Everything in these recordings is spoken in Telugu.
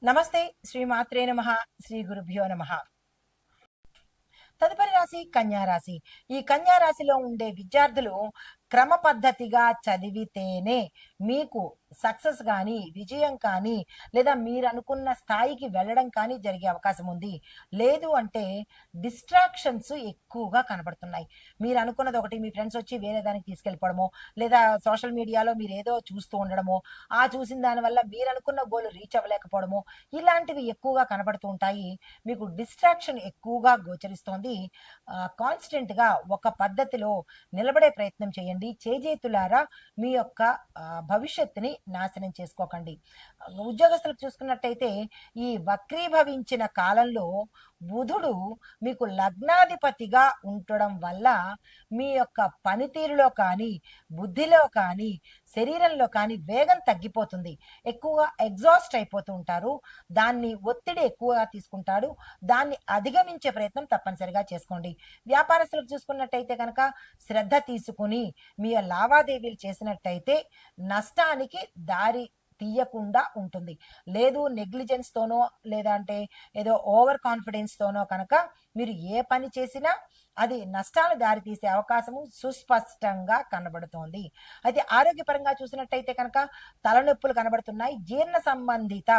నమస్తే. శ్రీమాత్రే నమః. శ్రీ గురుభ్యో నమః. తదుపరి రాశి కన్యా రాశి. ఈ కన్యా రాశిలో ఉండే విద్యార్థులు క్రమ పద్ధతిగా చదివితేనే మీకు సక్సెస్ కానీ, విజయం కానీ, లేదా మీరు అనుకున్న స్థాయికి వెళ్ళడం కానీ జరిగే అవకాశం ఉంది. లేదు అంటే డిస్ట్రాక్షన్స్ ఎక్కువగా కనబడుతున్నాయి. మీరు అనుకున్నది ఒకటి, మీ ఫ్రెండ్స్ వచ్చి వేరే దానికి తీసుకెళ్ళిపోవడమో, లేదా సోషల్ మీడియాలో మీరు ఏదో చూస్తూ ఉండడమో, ఆ చూసిన దానివల్ల మీరు అనుకున్న గోల్ రీచ్ అవ్వలేకపోవడమో, ఇలాంటివి ఎక్కువగా కనబడుతూ ఉంటాయి. మీకు డిస్ట్రాక్షన్ ఎక్కువగా గోచరిస్తోంది. కాన్స్టెంట్గా ఒక పద్ధతిలో నిలబడే ప్రయత్నం చేయండి. చేజేతులారా మీ యొక్క భవిష్యత్తుని నాశనం చేసుకోకండి. ఉద్యోగస్తులకు చూసుకున్నట్టయితే ఈ వక్రీభవించిన కాలంలో బుధుడు మీకు లగ్నాధిపతిగా ఉండడం వల్ల మీ యొక్క పనితీరులో కానీ, బుద్ధిలో కానీ, శరీరంలో కానీ వేగం తగ్గిపోతుంది. ఎక్కువగా ఎగ్జాస్ట్ అయిపోతూ ఉంటారు. దాన్ని ఒత్తిడి ఎక్కువగా తీసుకుంటారు. దాన్ని అధిగమించే ప్రయత్నం తప్పనిసరిగా చేసుకోండి. వ్యాపారస్తులకు చూసుకున్నట్టయితే కనుక శ్రద్ధ తీసుకుని మీ లావాదేవీలు చేసినట్టయితే నష్టానికి దారి తీయకుండా ఉంటుంది. లేదు నెగ్లిజెన్స్ తోనో, లేదంటే ఏదో ఓవర్ కాన్ఫిడెన్స్ తోనో కనుక మీరు ఏ పని చేసినా అది నష్టాలు దారితీసే అవకాశము సుస్పష్టంగా కనబడుతోంది. అయితే ఆరోగ్యపరంగా చూసినట్టయితే కనుక తలనొప్పులు కనబడుతున్నాయి. జీర్ణ సంబంధిత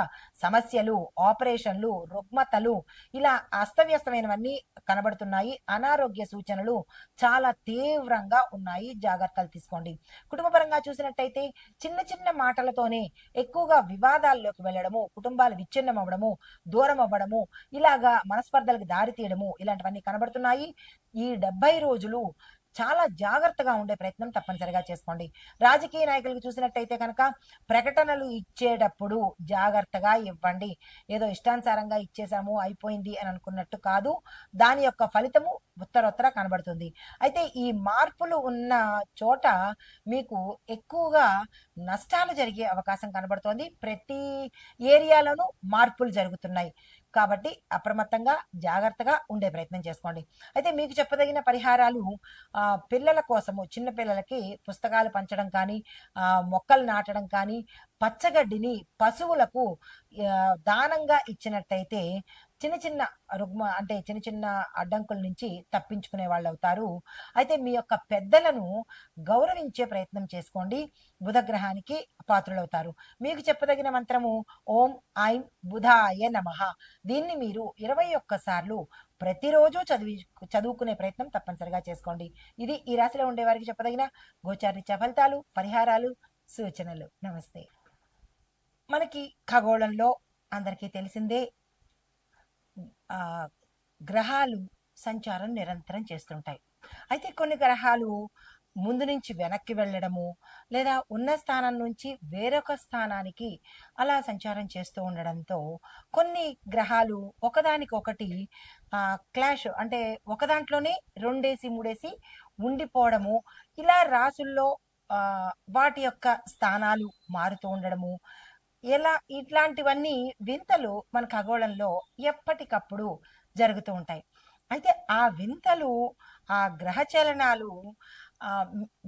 సమస్యలు, ఆపరేషన్లు, రుగ్మతలు ఇలా అస్తవ్యస్తమైనవన్నీ కనబడుతున్నాయి. అనారోగ్య సూచనలు చాలా తీవ్రంగా ఉన్నాయి. జాగ్రత్తలు తీసుకోండి. కుటుంబపరంగా చూసినట్టయితే చిన్న చిన్న మాటలతోనే ఎక్కువగా వివాదాల్లోకి వెళ్ళడము, కుటుంబాలు విచ్ఛిన్నం అవ్వడము, దూరం అవ్వడము, ఇలాగా మనస్పర్ధలకు దారి తీయడము, ఇలాంటివన్నీ కనబడుతున్నాయి. ఈ 70 రోజులు చాలా జాగ్రత్తగా ఉండే ప్రయత్నం తప్పనిసరిగా చేసుకోండి. రాజకీయ నాయకులకు చూసినట్టయితే కనుక ప్రకటనలు ఇచ్చేటప్పుడు జాగ్రత్తగా ఇవ్వండి. ఏదో ఇష్టానుసారంగా ఇచ్చేసాము అయిపోయింది అని అనుకున్నట్టు కాదు. దాని యొక్క ఫలితము ఉత్తరోత్తర కనబడుతుంది. అయితే ఈ మార్పులు ఉన్న చోట మీకు ఎక్కువగా నష్టాలు జరిగే అవకాశం కనబడుతోంది. ప్రతి ఏరియాలోనూ మార్పులు జరుగుతున్నాయి కాబట్టి అప్రమత్తంగా జాగ్రత్తగా ఉండే ప్రయత్నం చేసుకోండి. అయితే మీకు చెప్పదగిన పరిహారాలు పిల్లల కోసము, చిన్న పిల్లలకి పుస్తకాలు పంచడం కానీ, మొక్కలు నాటడం కానీ, పచ్చగడ్డిని పశువులకు దానంగా ఇచ్చినట్టయితే చిన్న చిన్న అంటే చిన్న చిన్న అడ్డంకుల నుంచి తప్పించుకునే వాళ్ళు అవుతారు. అయితే మీ యొక్క పెద్దలను గౌరవించే ప్రయత్నం చేసుకోండి. బుధగ్రహానికి పాత్రులవుతారు. మీకు చెప్పదగిన మంత్రము ఓం ఐం బుధాయ నమః. దీన్ని మీరు 21 సార్లు ప్రతిరోజు చదువుకునే ప్రయత్నం తప్పనిసరిగా చేసుకోండి. ఇది ఈ రాశిలో ఉండే వారికి చెప్పదగిన గోచారీత్యా ఫలితాలు, పరిహారాలు, సూచనలు. నమస్తే. మనకి ఖగోళంలో అందరికీ తెలిసిందే గ్రహాలు సంచారం నిరంతరం చేస్తుంటాయి. అయితే కొన్ని గ్రహాలు ముందు నుంచి వెనక్కి వెళ్ళడము, లేదా ఉన్న స్థానం నుంచి వేరొక స్థానానికి అలా సంచారం చేస్తూ ఉండడంతో కొన్ని గ్రహాలు ఒకదానికొకటి క్లాష్, అంటే ఒకదాంట్లోనే రెండేసి మూడేసి ఉండిపోవడము, ఇలా రాసుల్లో వాటి యొక్క స్థానాలు మారుతూ ఉండడము, ఇట్లాంటివన్నీ వింతలు మన ఖగోళంలో ఎప్పటికప్పుడు జరుగుతూ ఉంటాయి. అయితే ఆ వింతలు, ఆ గ్రహ చలనాలు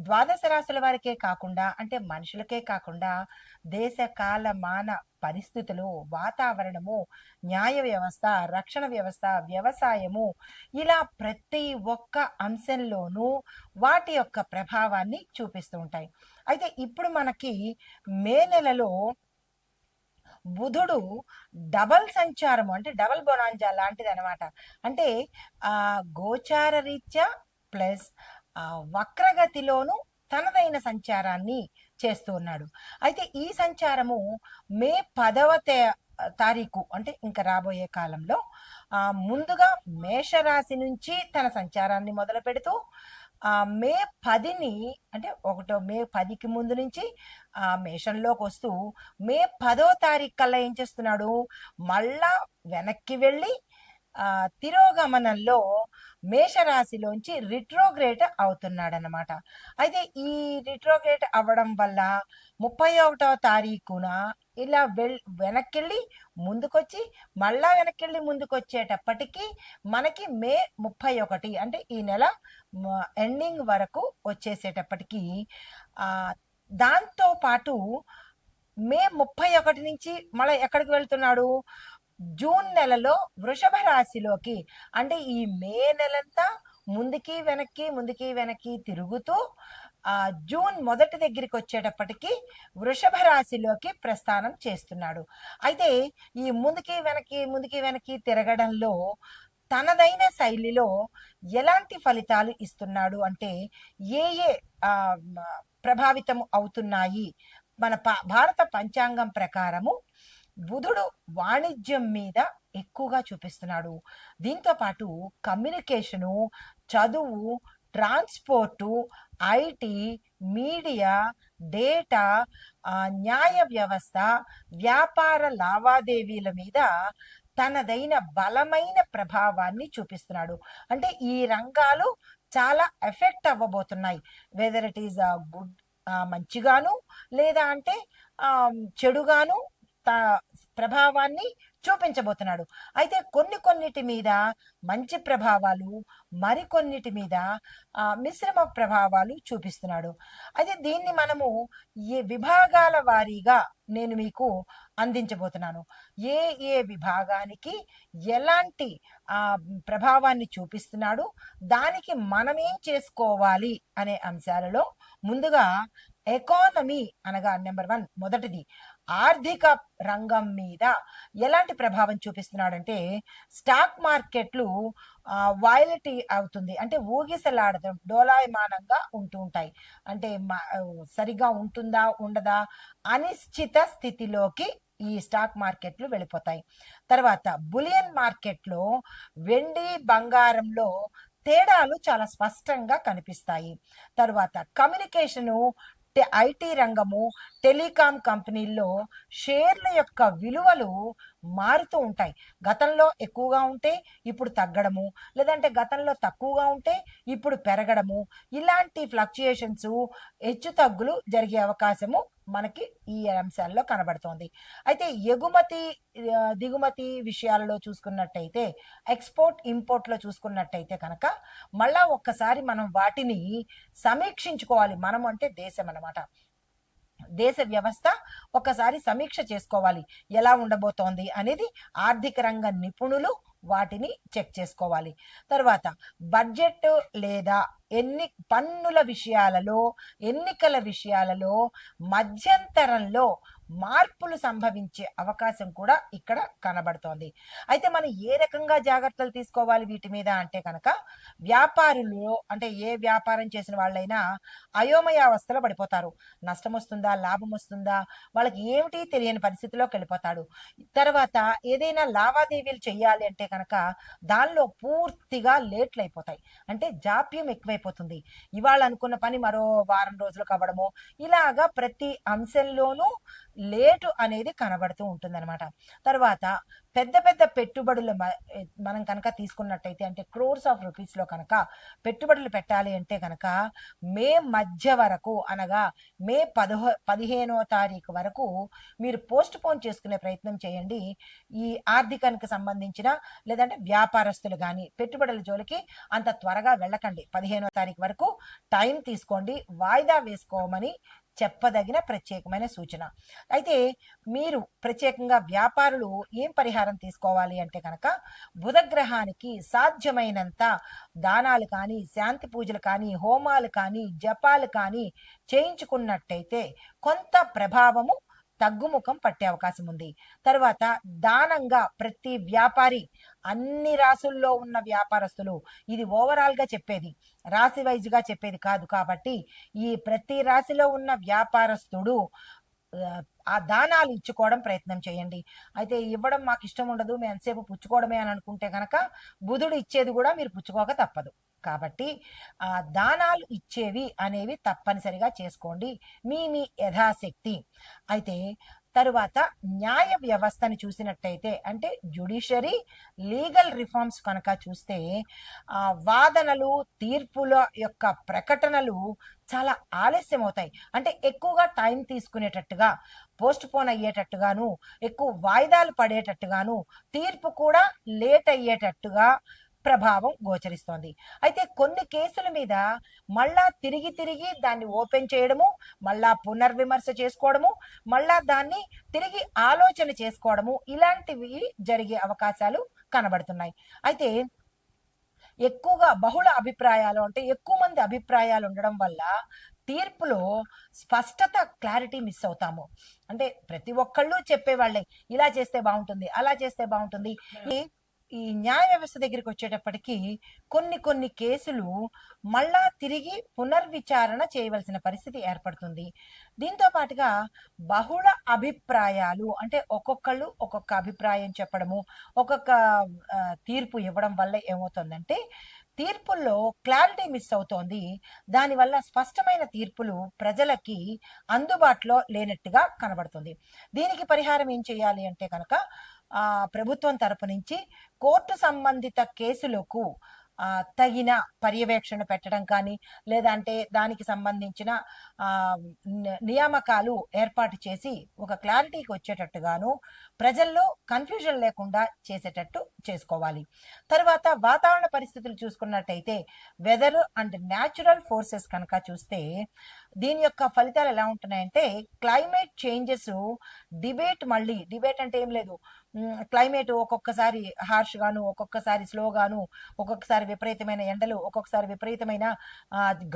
ద్వాదశ రాశుల వారికే కాకుండా, అంటే మనుషులకే కాకుండా, దేశ కాల మాన పరిస్థితులు, వాతావరణము, న్యాయ వ్యవస్థ, రక్షణ వ్యవస్థ, వ్యవసాయము, ఇలా ప్రతి ఒక్క అంశంలోనూ వాటి యొక్క ప్రభావాన్ని చూపిస్తూ ఉంటాయి. అయితే ఇప్పుడు మనకి మే నెలలో బుధుడు డబల్ సంచారము, అంటే డబల్ బొనాంజా లాంటిది అనమాట. అంటే గోచార రీత్యా ప్లస్ వక్రగతిలోను తనదైన సంచారాన్ని చేస్తూ ఉన్నాడు. అయితే ఈ సంచారము మే 10వ తారీఖు, అంటే ఇంకా రాబోయే కాలంలో ముందుగా మేషరాశి నుంచి తన సంచారాన్ని మొదలు పెడుతూ మే 10ని, అంటే మే 10కి ముందు నుంచి మేషంలోకి వస్తూ మే 10వ తారీఖు కల్లా ఏం చేస్తున్నాడు, మళ్ళా వెనక్కి వెళ్ళి తిరోగమనంలో మేషరాశిలోంచి రిట్రోగ్రేట్ అవుతున్నాడనమాట. అయితే ఈ రిట్రోగ్రేట్ అవ్వడం వల్ల 31వ తారీఖున ఇలా వెనక్కెళ్ళి ముందుకొచ్చి మళ్ళా వెనక్కెళ్ళి ముందుకొచ్చేటప్పటికి మనకి మే 31, అంటే ఈ నెల ఎండింగ్ వరకు వచ్చేసేటప్పటికి దాంతో పాటు మే 31 నుంచి మళ్ళీ ఎక్కడికి వెళ్తున్నాడు? జూన్ నెలలో వృషభ రాశిలోకి, అంటే ఈ మే నెలంతా ముందుకి వెనక్కి ముందుకి వెనక్కి తిరుగుతూ జూన్ మొదటి దగ్గరికి వచ్చేటప్పటికి వృషభ రాశిలోకి ప్రస్థానం చేస్తున్నాడు. అయితే ఈ ముందుకి వెనక్కి ముందుకి వెనక్కి తిరగడంలో తనదైన శైలిలో ఎలాంటి ఫలితాలు ఇస్తున్నాడు అంటే ఏ ఏ ఆ, ప్రభావితం అవుతున్నాయి? మన భారత పంచాంగం ప్రకారము బుధుడు వాణిజ్యం మీద ఎక్కువగా చూపిస్తున్నాడు. దీంతో పాటు కమ్యూనికేషను, చదువు, ట్రాన్స్పోర్టు, ఐటీ, మీడియా, డేటా, న్యాయ వ్యవస్థ, వ్యాపార లావాదేవీల మీద తనదైన బలమైన ప్రభావాన్ని చూపిస్తున్నాడు. అంటే ఈ రంగాలు చాలా ఎఫెక్ట్ అవ్వబోతున్నాయి. వెదర్ ఇట్ ఈస్ గుడ్, మంచిగాను, లేదా అంటే చెడుగాను ప్రభావాన్ని చూపించబోతున్నాడు. అయితే కొన్నిటి మీద మంచి ప్రభావాలు, మరికొన్నిటి మీద మిశ్రమ ప్రభావాలు చూపిస్తున్నాడు. అయితే దీన్ని మనము ఏ విభాగాల వారీగా నేను మీకు అందించబోతున్నాను. ఏ ఏ విభాగానికి ఎలాంటి ప్రభావాన్ని చూపిస్తున్నాడు, దానికి మనమేం చేసుకోవాలి అనే అంశాలలో ముందుగా ఎకానమీ అనగా నెంబర్ 1 మొదటిది ఆర్థిక రంగం మీద ఎలాంటి ప్రభావం చూపిస్తున్నాడంటే స్టాక్ మార్కెట్లు వాయిలటీ అవుతుంది, అంటే ఊగిసలాడటం, డోలాయమానంగా ఉంటూ ఉంటాయి. అంటే సరిగా ఉంటుందా ఉండదా అనిశ్చిత స్థితిలోకి ఈ స్టాక్ మార్కెట్లు వెళ్ళిపోతాయి. తర్వాత బులియన్ మార్కెట్లో వెండి బంగారంలో తేడాలు చాలా స్పష్టంగా కనిపిస్తాయి. తర్వాత కమ్యూనికేషను, ఐటీ రంగము, టెలికాం కంపెనీల్లో షేర్ల యొక్క విలువలు మారుతూ ఉంటాయి. గతంలో ఎక్కువగా ఉంటే ఇప్పుడు తగ్గడము, లేదంటే గతంలో తక్కువగా ఉంటే ఇప్పుడు పెరగడము, ఇలాంటి ఫ్లక్చుయేషన్స్, హెచ్చు తగ్గులు జరిగే అవకాశము మనకి ఈ అంశాల్లో కనబడుతోంది. అయితే ఎగుమతి దిగుమతి విషయాలలో చూసుకున్నట్టయితే, ఎక్స్పోర్ట్ ఇంపోర్ట్లో చూసుకున్నట్టయితే కనుక మళ్ళా ఒక్కసారి మనం వాటిని సమీక్షించుకోవాలి. మనం అంటే దేశం అన్నమాట. దేశ వ్యవస్థ ఒకసారి సమీక్ష చేసుకోవాలి, ఎలా ఉండబోతోంది అనేది ఆర్థిక రంగ నిపుణులు వాటిని చెక్ చేసుకోవాలి. తర్వాత బడ్జెట్ లేదా పన్నుల విషయాలలో, ఎన్నికల విషయాలలో మధ్యంతరంలో మార్పులు సంభవించే అవకాశం కూడా ఇక్కడ కనబడుతోంది. అయితే మనం ఏ రకంగా జాగ్రత్తలు తీసుకోవాలి వీటి మీద అంటే కనుక, వ్యాపారులు అంటే ఏ వ్యాపారం చేసిన వాళ్ళైనా అయోమయావస్థలో పడిపోతారు. నష్టం వస్తుందా, లాభం వస్తుందా, వాళ్ళకి ఏమిటి తెలియని పరిస్థితిలోకి వెళ్ళిపోతాడు. తర్వాత ఏదైనా లావాదేవీలు చెయ్యాలి అంటే కనుక దానిలో పూర్తిగా లేట్లు అయిపోతాయి, అంటే జాప్యం ఎక్కువైపోతుంది. ఇవాళ అనుకున్న పని మరో వారం రోజులకు అవ్వడము, ఇలాగా ప్రతి అంశంలోనూ లేటు అనేది కనబడుతూ ఉంటుందన్నమాట. తర్వాత పెద్ద పెద్ద పెట్టుబడులు మనం కనుక తీసుకున్నట్టయితే, అంటే క్రోర్స్ ఆఫ్ రూపీస్లో కనుక పెట్టుబడులు పెట్టాలి అంటే కనుక మే మధ్య వరకు, అనగా మే 15వ తారీఖు వరకు మీరు పోస్ట్ పోన్ చేసుకునే ప్రయత్నం చేయండి. ఈ ఆర్థికానికి సంబంధించిన లేదంటే వ్యాపారస్తులు కానీ పెట్టుబడుల జోలికి అంత త్వరగా వెళ్ళకండి. 15వ తారీఖు వరకు టైం తీసుకోండి, వాయిదా వేసుకోమని చెప్పదగిన ప్రత్యేకమైన సూచన. అయితే మీరు ప్రత్యేకంగా వ్యాపారులు ఏం పరిహారం తీసుకోవాలి అంటే కనుక, బుధగ్రహానికి సాధ్యమైనంత దానాలు కానీ, శాంతి పూజలు కానీ, హోమాలు కానీ, జపాలు కానీ చేయించుకున్నట్టయితే కొంత ప్రభావము తగ్గుముఖం పట్టే అవకాశం ఉంది. తర్వాత దానంగా ప్రతి వ్యాపారి, అన్ని రాసుల్లో ఉన్న వ్యాపారస్తులు, ఇది ఓవరాల్ గా చెప్పేది, రాశి వైజ్ గా చెప్పేది కాదు, కాబట్టి ఈ ప్రతి రాశిలో ఉన్న వ్యాపారస్తుడు ఆ దానాలు ఇచ్చుకోవడం ప్రయత్నం చేయండి. అయితే ఇవ్వడం మాకు ఇష్టం ఉండదు, మేము ఎంతసేపు పుచ్చుకోవడమే అని అనుకుంటే కనుక బుధుడు ఇచ్చేది కూడా మీరు పుచ్చుకోక తప్పదు. కాబట్టి ఆ దానాలు ఇచ్చేవి అనేవి తప్పనిసరిగా చేసుకోండి, మీ యథాశక్తి. అయితే తరువాత న్యాయ వ్యవస్థని చూసినట్టయితే, అంటే జ్యుడిషరీ, లీగల్ రిఫార్మ్స్ కనుక చూస్తే వాదనలు, తీర్పుల యొక్క ప్రకటనలు చాలా ఆలస్యం అవుతాయి. అంటే ఎక్కువగా టైం తీసుకునేటట్టుగా, పోస్ట్ పోన్ అయ్యేటట్టుగాను, ఎక్కువ వాయిదాలు పడేటట్టుగాను, తీర్పు కూడా లేట్ అయ్యేటట్టుగా ప్రభావం గోచరిస్తోంది. అయితే కొన్ని కేసుల మీద మళ్ళా తిరిగి తిరిగి దాన్ని ఓపెన్ చేయడము, మళ్ళా పునర్విమర్శ చేసుకోవడము, మళ్ళా దాన్ని తిరిగి ఆలోచన చేసుకోవడము, ఇలాంటివి జరిగే అవకాశాలు కనబడుతున్నాయి. అయితే ఎక్కువగా బహుళ అభిప్రాయాలు అంటే ఎక్కువ మంది అభిప్రాయాలు ఉండడం వల్ల తీర్పులో స్పష్టత, క్లారిటీ మిస్ అవుతాము. అంటే ప్రతి ఒక్కళ్ళు చెప్పేవాళ్ళే ఇలా చేస్తే బాగుంటుంది, అలా చేస్తే బాగుంటుంది. ఈ న్యాయ వ్యవస్థ దగ్గరికి వచ్చేటప్పటికి కొన్ని కొన్ని కేసులు మళ్ళా తిరిగి పునర్విచారణ చేయవలసిన పరిస్థితి ఏర్పడుతుంది. దీంతో పాటుగా బహుళ అభిప్రాయాలు అంటే ఒక్కొక్కళ్ళు ఒక్కొక్క అభిప్రాయం చెప్పడము, ఒక్కొక్క తీర్పు ఇవ్వడం వల్ల ఏమవుతుందంటే తీర్పుల్లో క్లారిటీ మిస్ అవుతోంది. దానివల్ల స్పష్టమైన తీర్పులు ప్రజలకి అందుబాటులో లేనట్టుగా కనబడుతుంది. దీనికి పరిహారం ఏం చేయాలి అంటే కనుక ప్రభుత్వం తరపు నుంచి కోర్టు సంబంధిత కేసులకు తగిన పర్యవేక్షణ పెట్టడం కానీ, లేదంటే దానికి సంబంధించిన నియామకాలు ఏర్పాటు చేసి ఒక క్లారిటీకి వచ్చేటట్టుగాను, ప్రజల్లో కన్ఫ్యూజన్ లేకుండా చేసేటట్టు చేసుకోవాలి. తర్వాత వాతావరణ పరిస్థితులు చూసుకున్నట్టయితే వెదర్ అండ్ న్యాచురల్ ఫోర్సెస్ కనుక చూస్తే దీని యొక్క ఫలితాలు ఎలా ఉంటున్నాయంటే క్లైమేట్ చేంజెస్ డిబేట్ అంటే ఏం లేదు, క్లైమేట్ ఒక్కొక్కసారి హార్ష్ గాను, ఒక్కొక్కసారి స్లో గాను, ఒక్కొక్కసారి విపరీతమైన ఎండలు, ఒక్కొక్కసారి విపరీతమైన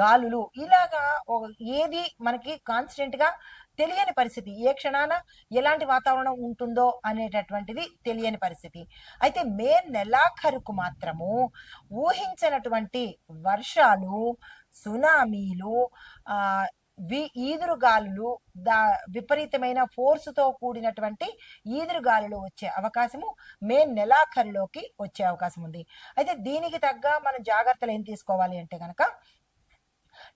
గాలులు, ఇలాగా ఏది మనకి కాన్స్టెంట్ గా తెలియని పరిస్థితి, ఏ క్షణాన ఎలాంటి వాతావరణం ఉంటుందో అనేటటువంటిది తెలియని పరిస్థితి. అయితే మే నెలాఖరుకు మాత్రము ఊహించినటువంటి వర్షాలు, సునామీలు, ఈదురుగాలులు, విపరీతమైన ఫోర్సుతో కూడినటువంటి ఈదురుగాలులు వచ్చే అవకాశము మే నెలాఖరులోకి వచ్చే అవకాశం ఉంది. అయితే దీనికి తగ్గ మనం జాగ్రత్తలు ఏం తీసుకోవాలి అంటే కనుక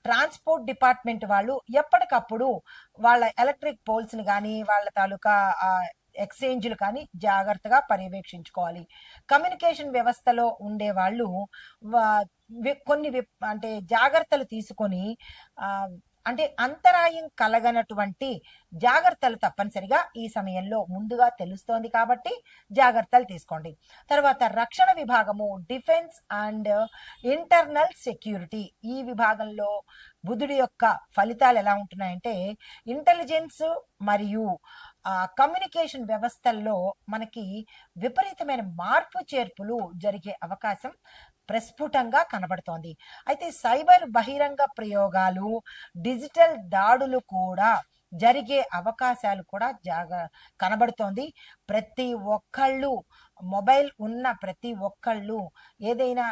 ట్రాన్స్పోర్ట్ డిపార్ట్మెంట్ వాళ్ళు ఎప్పటికప్పుడు వాళ్ళ ఎలక్ట్రిక్ పోల్స్ ని కానీ, వాళ్ళ తాలూకా ఎక్స్చేంజ్లు కానీ జాగ్రత్తగా పర్యవేక్షించుకోవాలి. కమ్యూనికేషన్ వ్యవస్థలో ఉండే వాళ్ళు కొన్ని అంటే జాగ్రత్తలు తీసుకొని అంటే అంతరాయం కలగనటువంటి జాగ్రత్తలు తప్పనిసరిగా ఈ సమయంలో ముందుగా తెలుస్తోంది కాబట్టి జాగ్రత్తలు తీసుకోండి. తర్వాత రక్షణ విభాగము, డిఫెన్స్ అండ్ ఇంటర్నల్ సెక్యూరిటీ, ఈ విభాగంలో బుధుడి యొక్క ఫలితాలు ఎలా ఉంటున్నాయంటే ఇంటెలిజెన్స్ మరియు కమ్యూనికేషన్ వ్యవస్థల్లో మనకి విపరీతమైన మార్పు చేర్పులు జరిగే అవకాశం ప్రస్ఫుటంగా కనబడుతోంది. అయితే సైబర్ బహిరంగ ప్రయోగాలు, డిజిటల్ దాడులు కూడా జరిగే అవకాశాలు కూడా కనబడుతోంది. ప్రతి ఒక్కళ్ళు మొబైల్ ఉన్న ప్రతి ఒక్కళ్ళు ఏదైనా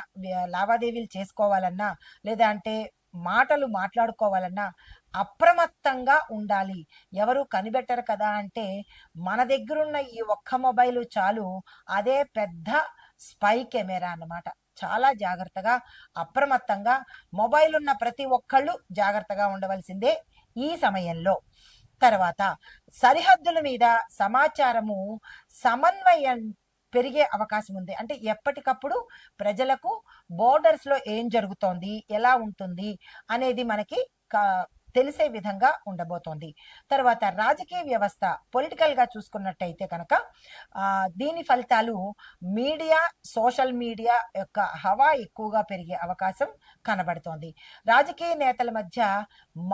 లావాదేవీలు చేసుకోవాలన్నా, లేదా అంటే మాటలు మాట్లాడుకోవాలన్నా అప్రమత్తంగా ఉండాలి. ఎవరు కనిపెట్టరు కదా అంటే మన దగ్గరున్న ఈ ఒక్క మొబైల్ చాలు, అదే పెద్ద స్పై కెమెరా అన్నమాట. చాలా జాగ్రత్తగా, అప్రమత్తంగా మొబైల్ ఉన్న ప్రతి ఒక్కళ్ళు జాగ్రత్తగా ఉండవలసిందే ఈ సమయంలో. తర్వాత సరిహద్దుల మీద సమాచారము సమన్వయం పెరిగే అవకాశం ఉంది. అంటే ఎప్పటికప్పుడు ప్రజలకు బోర్డర్స్ లో ఏం జరుగుతోంది, ఎలా ఉంటుంది అనేది మనకి తెలిసే విధంగా ఉండబోతోంది. తర్వాత రాజకీయ వ్యవస్థ, పొలిటికల్ గా చూసుకున్నట్టయితే కనుక దీని ఫలితాలు మీడియా, సోషల్ మీడియా యొక్క హవా ఎక్కువగా పెరిగే అవకాశం కనబడుతోంది. రాజకీయ నేతల మధ్య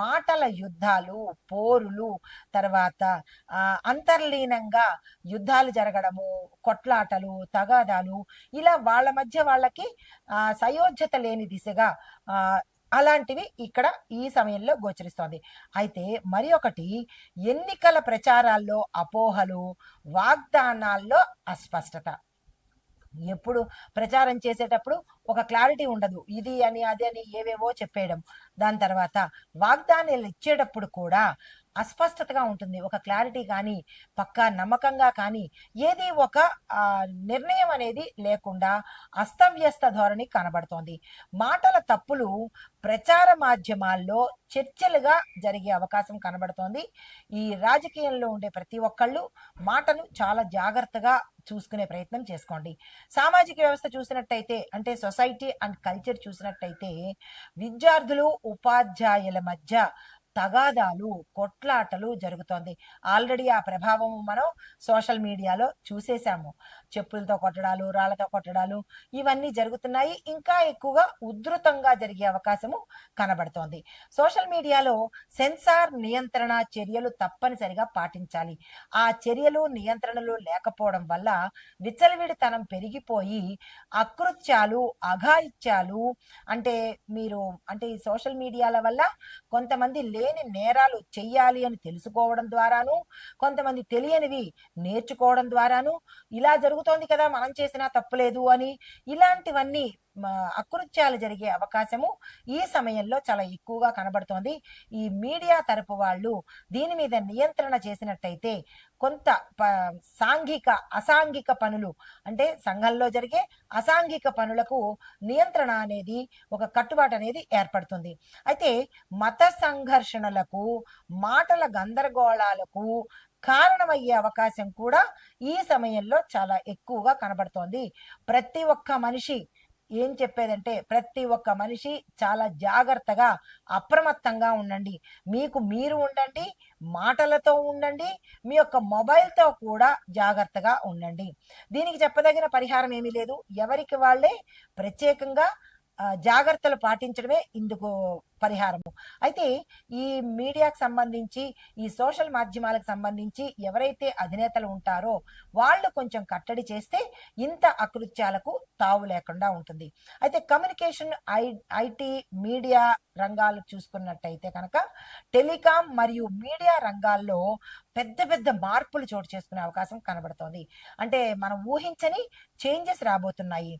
మాటల యుద్ధాలు, పోరులు, తర్వాత అంతర్లీనంగా యుద్ధాలు జరగడము, కొట్లాటలు, తగాదాలు, ఇలా వాళ్ళ మధ్య వాళ్ళకి సయోధ్యత లేని దిశగా అలాంటివి ఇక్కడ ఈ సమయంలో గోచరిస్తోంది. అయితే మరి ఒకటి, ఎన్నికల ప్రచారాల్లో అపోహలు, వాగ్దానాల్లో అస్పష్టత. ఎప్పుడు ప్రచారం చేసేటప్పుడు ఒక క్లారిటీ ఉండదు, ఇది అని అది అని ఏవేవో చెప్పేయడం. దాని తర్వాత వాగ్దానాలు ఇచ్చేటప్పుడు కూడా అస్పష్టతగా ఉంటుంది. ఒక క్లారిటీ కానీ, పక్కా నమ్మకంగా కానీ, ఏది ఒక నిర్ణయం అనేది లేకుండా అస్తవ్యస్త ధోరణి కనబడుతోంది. మాటల తప్పులు ప్రచార మాధ్యమాల్లో చర్చలుగా జరిగే అవకాశం కనబడుతోంది. ఈ రాజకీయంలో ఉండే ప్రతి ఒక్కళ్ళు మాటను చాలా జాగ్రత్తగా చూసుకునే ప్రయత్నం చేసుకోండి. సామాజిక వ్యవస్థ చూసినట్టయితే, అంటే సొసైటీ అండ్ కల్చర్ చూసినట్టయితే, విద్యార్థులు, ఉపాధ్యాయుల మధ్య తగాదాలు, కొట్లాటలు జరుగుతోంది. ఆల్రెడీ ఆ ప్రభావం మనం సోషల్ మీడియాలో చూసేశాము. చెప్పులతో కొట్టడాలు, రాళ్లతో కొట్టడాలు ఇవన్నీ జరుగుతున్నాయి. ఇంకా ఎక్కువగా ఉధృతంగా జరిగే అవకాశము కనబడుతోంది. సోషల్ మీడియాలో సెన్సార్ నియంత్రణ చర్యలు తప్పనిసరిగా పాటించాలి. ఆ చర్యలు నియంత్రణలు లేకపోవడం వల్ల విచ్చలవిడితనం పెరిగిపోయి అకృత్యాలు, అఘాయిత్యాలు అంటే మీరు అంటే ఈ సోషల్ మీడియాల వల్ల కొంతమంది లేని నేరాలు చెయ్యాలి అని తెలుసుకోవడం ద్వారాను, కొంతమంది తెలియనివి నేర్చుకోవడం ద్వారాను, ఇలా జరుగుతోంది కదా మనం చేసినా తప్పులేదు అని ఇలాంటివన్నీ అకృత్యాలు జరిగే అవకాశము ఈ సమయంలో చాలా ఎక్కువగా కనబడుతోంది. ఈ మీడియా తరపు వాళ్ళు దీని మీద నియంత్రణ చేసినట్టయితే కొంత సాంఘిక అసాంఘిక పనులు అంటే సంఘంలో జరిగే అసాంఘిక పనులకు నియంత్రణ అనేది ఒక కట్టుబాటు అనేది ఏర్పడుతుంది. అయితే మత సంఘర్షణలకు, మాటల గందరగోళాలకు కారణమయ్యే అవకాశం కూడా ఈ సమయంలో చాలా ఎక్కువగా కనబడుతోంది. ప్రతి ఒక్క మనిషి ఏం చెప్పేదంటే ప్రతి ఒక్క మనిషి చాలా జాగ్రత్తగా అప్రమత్తంగా ఉండండి. మీకు మీరు ఉండండి, మాటలతో ఉండండి, మీ యొక్క మొబైల్తో కూడా జాగ్రత్తగా ఉండండి. దీనికి చెప్పదగిన పరిహారం ఏమీ లేదు. ఎవరికి వాళ్ళే ప్రత్యేకంగా జాగ్రత్తలు పాటించడమే ఇందుకు పరిహారము. అయితే ఈ మీడియాకు సంబంధించి ఈ సోషల్ మాధ్యమాలకు సంబంధించి ఎవరైతే అధినేతలు ఉంటారో వాళ్ళు కొంచెం కట్టడి చేస్తే ఇంత అకృత్యాలకు తావు లేకుండా ఉంటుంది. అయితే కమ్యూనికేషన్ ఐటీ మీడియా రంగాలు చూసుకున్నట్టయితే కనుక టెలికాం మరియు మీడియా రంగాల్లో పెద్ద పెద్ద మార్పులు చోటు చేసుకునే అవకాశం కనబడుతోంది. అంటే మనం ఊహించని చేంజెస్ రాబోతున్నాయి.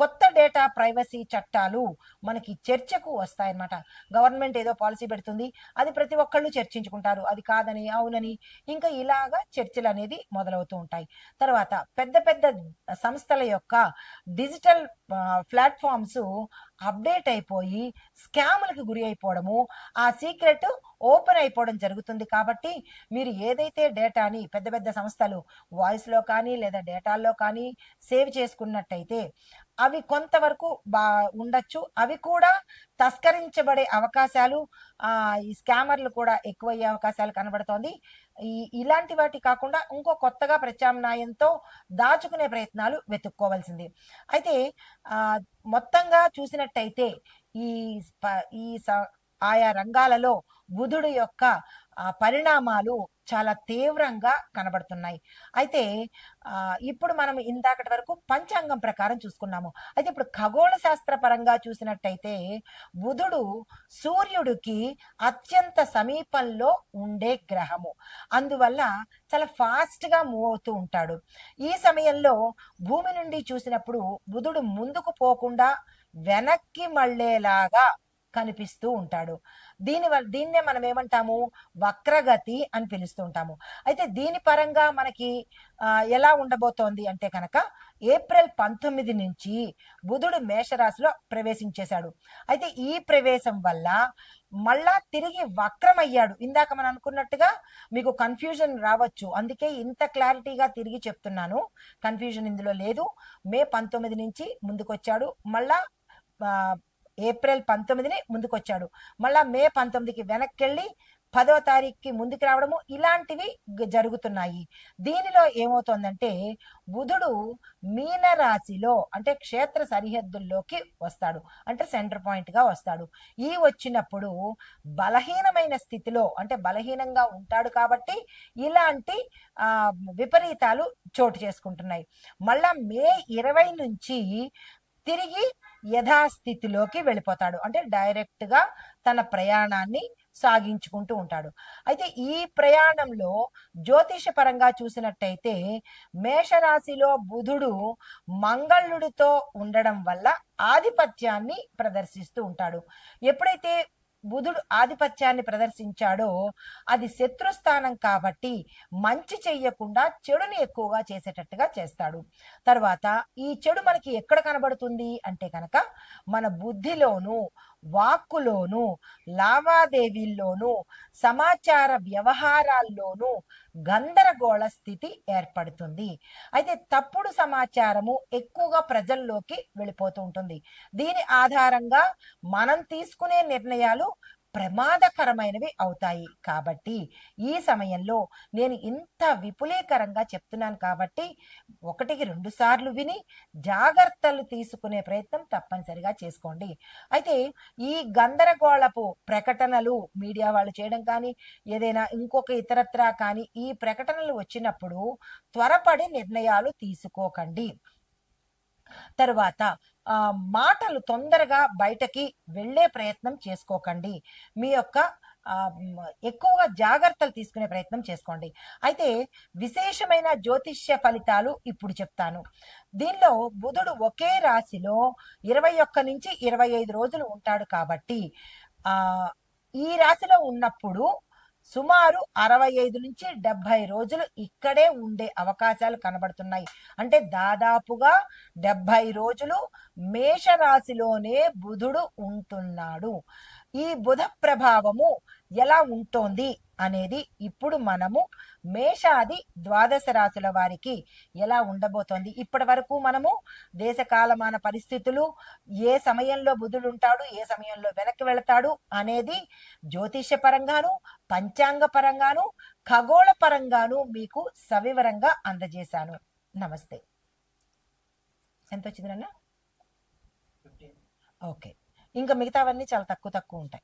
కొత్త డేటా ప్రైవసీ చట్టాలు మనకి చర్చకు వస్తాయన్నమాట. గవర్నమెంట్ ఏదో పాలసీ పెడుతుంది, అది ప్రతి ఒక్కళ్ళు చర్చించుకుంటారు, అది కాదని అవునని ఇంకా ఇలాగా చర్చలు అనేది మొదలవుతూ ఉంటాయి. తర్వాత పెద్ద పెద్ద సంస్థల యొక్క డిజిటల్ ప్లాట్ఫామ్స్ అప్డేట్ అయిపోయి స్కాములకు గురి అయిపోవడము, ఆ సీక్రెట్ ఓపెన్ అయిపోవడం జరుగుతుంది. కాబట్టి మీరు ఏదైతే డేటాని పెద్ద పెద్ద సంస్థలు వాయిస్లో కానీ లేదా డేటాల్లో కానీ సేవ్ చేసుకున్నట్టయితే అవి కొంతవరకు ఉండొచ్చు. అవి కూడా తస్కరించబడే అవకాశాలు, ఈ స్కామర్లు కూడా ఎక్కువయ్యే అవకాశాలు కనబడుతోంది. ఇలాంటి వాటి కాకుండా ఇంకో కొత్తగా ప్రత్యామ్నాయంతో దాచుకునే ప్రయత్నాలు వెతుక్కోవాల్సింది. అయితే మొత్తంగా చూసినట్టయితే ఈ ఈ ఆయా రంగాలలో బుధుడు యొక్క పరిణామాలు చాలా తీవ్రంగా కనబడుతున్నాయి. అయితే ఇప్పుడు మనం ఇందాకటి వరకు పంచాంగం ప్రకారం చూసుకున్నాము. అయితే ఇప్పుడు ఖగోళ శాస్త్ర పరంగా చూసినట్టయితే బుధుడు సూర్యుడికి అత్యంత సమీపంలో ఉండే గ్రహము. అందువల్ల చాలా ఫాస్ట్గా మూవ్ అవుతూ ఉంటాడు. ఈ సమయంలో భూమి నుండి చూసినప్పుడు బుధుడు ముందుకు పోకుండా వెనక్కి మళ్ళేలాగా కనిపిస్తూ ఉంటాడు. దీన్నే మనం ఏమంటాము, వక్రగతి అని పిలుస్తూ ఉంటాము. అయితే దీని పరంగా మనకి ఎలా ఉండబోతోంది అంటే కనుక ఏప్రిల్ 19 నుంచి బుధుడు మేషరాశిలో ప్రవేశించేశాడు. అయితే ఈ ప్రవేశం వల్ల మళ్ళా తిరిగి వక్రమయ్యాడు. ఇందాక మనం అనుకున్నట్టుగా మీకు కన్ఫ్యూజన్ రావచ్చు, అందుకే ఇంత క్లారిటీగా తిరిగి చెప్తున్నాను. కన్ఫ్యూజన్ ఇందులో లేదు. మే 19 నుంచి ముందుకొచ్చాడు, మళ్ళా ఏప్రిల్ 19ని ముందుకొచ్చాడు, మళ్ళా మే 19కి వెనక్కి 10వ తారీఖుకి ముందుకు రావడము ఇలాంటివి జరుగుతున్నాయి. దీనిలో ఏమవుతోందంటే బుధుడు మీన రాశిలో అంటే క్షేత్ర సరిహద్దుల్లోకి వస్తాడు, అంటే సెంటర్ పాయింట్ గా వస్తాడు. ఈ వచ్చినప్పుడు బలహీనమైన స్థితిలో అంటే బలహీనంగా ఉంటాడు కాబట్టి ఇలాంటి విపరీతాలు చోటు చేసుకుంటున్నాయి. మళ్ళా మే 20 నుంచి తిరిగి యథాస్థితిలోకి వెళ్ళిపోతాడు, అంటే డైరెక్ట్ గా తన ప్రయాణాన్ని సాగించుకుంటూ ఉంటాడు. అయితే ఈ ప్రయాణంలో జ్యోతిష పరంగా చూసినట్టయితే మేషరాశిలో బుధుడు మంగళుడితో ఉండడం వల్ల ఆధిపత్యాన్ని ప్రదర్శిస్తూ ఉంటాడు. ఎప్పుడైతే బుధుడు ఆధిపత్యాన్ని ప్రదర్శించాడో అది శత్రుస్థానం కాబట్టి మంచి చెయ్యకుండా చెడుని ఎక్కువగా చేసేటట్టుగా చేస్తాడు. తర్వాత ఈ చెడు మనకి ఎక్కడ కనబడుతుంది అంటే కనుక మన బుద్ధిలోను, వాక్కులోను, లావాదేవీల్లోనూ, సమాచార వ్యవహారాల్లోనూ గందరగోళ స్థితి ఏర్పడుతుంది. అయితే తప్పుడు సమాచారము ఎక్కువగా ప్రజల్లోకి వెళ్ళిపోతూ ఉంటుంది. దీని ఆధారంగా మనం తీసుకునే నిర్ణయాలు ప్రమాదకరమైనవి అవుతాయి. కాబట్టి ఈ సమయంలో నేను ఇంత విపులీకరంగా చెప్తున్నాను కాబట్టి ఒకటికి 2 సార్లు విని జాగ్రత్తలు తీసుకునే ప్రయత్నం తప్పనిసరిగా చేసుకోండి. అయితే ఈ గందరగోళపు ప్రకటనలు మీడియా వాళ్ళు చేయడం కానీ, ఏదైనా ఇంకొక ఇతరత్రా కానీ ఈ ప్రకటనలు వచ్చినప్పుడు త్వరపడి నిర్ణయాలు తీసుకోకండి. తరువాత మాటలు తొందరగా బయటకి వెళ్ళే ప్రయత్నం చేసుకోకండి. మీ యొక్క ఎక్కువగా జాగ్రత్తలు తీసుకునే ప్రయత్నం చేసుకోండి. అయితే విశేషమైన జ్యోతిష్య ఫలితాలు ఇప్పుడు చెప్తాను. దీనిలో బుధుడు ఒకే రాశిలో 21 నుంచి 25 రోజులు ఉంటాడు కాబట్టి ఈ రాశిలో ఉన్నప్పుడు సుమారు 65 నుంచి 70 రోజులు ఇక్కడే ఉండే అవకాశాలు కనబడుతున్నాయి. అంటే దాదాపుగా 70 రోజులు మేషరాశిలోనే బుధుడు ఉంటున్నాడు. ఈ బుధ ప్రభావము ఎలా ఉంటోంది అనేది ఇప్పుడు మనము మేషాది ద్వాదశ రాశుల వారికి ఎలా ఉండబోతోంది. ఇప్పటి వరకు మనము దేశకాలమాన పరిస్థితులు, ఏ సమయంలో బుధుడు ఉంటాడు, ఏ సమయంలో వెనక్కి వెళతాడు అనేది జ్యోతిష్య పరంగాను, పంచాంగ పరంగాను, ఖగోళ పరంగాను మీకు సవివరంగా అందజేశాను. నమస్తే. ఎంత వచ్చిందన్నా? ఓకే. ఇంకా మిగతావన్నీ చాలా తక్కువ ఉంటాయి.